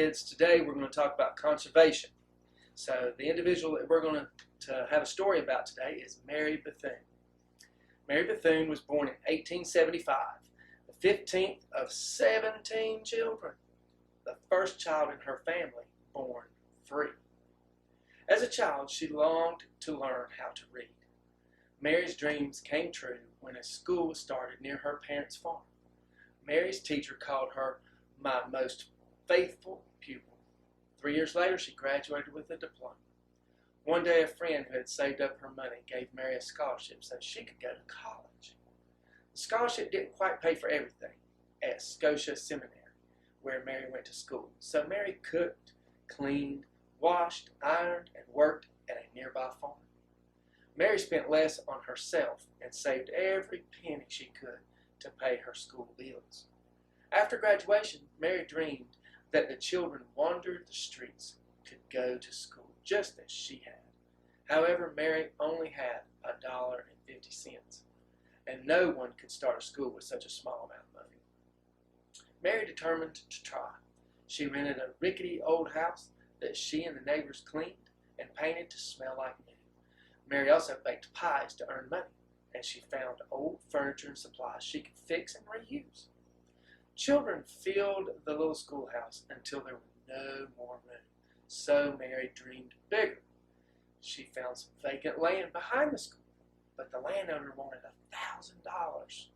kids. Today we're going to talk about conservation. So the individual that we're going to have a story about today is Mary Bethune. Mary Bethune was born in 1875, the 15th of 17 children, the first child in her family born free. As a child, she longed to learn how to read. Mary's dreams came true when a school was started near her parents' farm. Mary's teacher called her my most faithful pupil. 3 years later, she graduated with a diploma. One day, a friend who had saved up her money gave Mary a scholarship so she could go to college. The scholarship didn't quite pay for everything at Scotia Seminary, where Mary went to school. So Mary cooked, cleaned, washed, ironed, and worked at a nearby farm. Mary spent less on herself and saved every penny she could to pay her school bills. After graduation, Mary dreamed that the children wandering the streets could go to school just as she had. However, Mary only had $1.50, and no one could start a school with such a small amount of money. Mary determined to try. She rented a rickety old house that she and the neighbors cleaned and painted to smell like new. Mary also baked pies to earn money, and she found old furniture and supplies she could fix and reuse. Children filled the little schoolhouse until there was no more room. So Mary dreamed bigger. She found some vacant land behind the school, but the landowner wanted $1,000.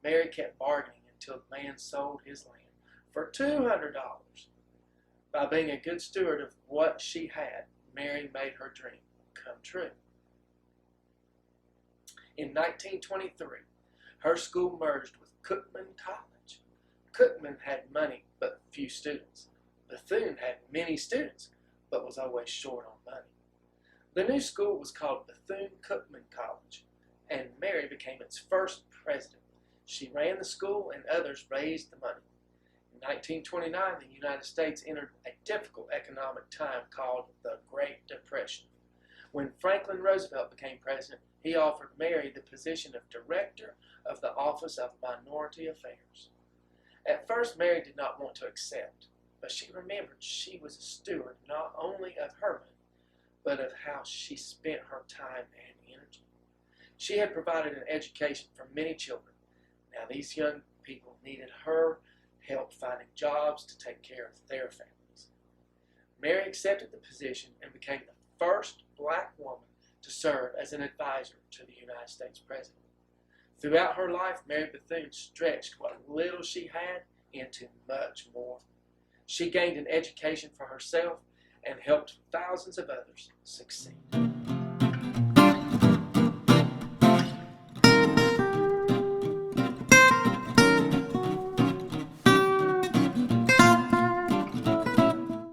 Mary kept bargaining until the man sold his land for $200. By being a good steward of what she had, Mary made her dream come true. In 1923, her school merged with Cookman College. Cookman had money but few students. Bethune had many students but was always short on money. The new school was called Bethune-Cookman College, and Mary became its first president. She ran the school and others raised the money. In 1929, the United States entered a difficult economic time called the Great Depression. When Franklin Roosevelt became president, he offered Mary the position of director of the Office of Minority Affairs. At first, Mary did not want to accept, but she remembered she was a steward not only of her money, but of how she spent her time and energy. She had provided an education for many children. Now these young people needed her help finding jobs to take care of their families. Mary accepted the position and became the first black woman to serve as an advisor to the United States President. Throughout her life, Mary Bethune stretched what little she had into much more. She gained an education for herself and helped thousands of others succeed.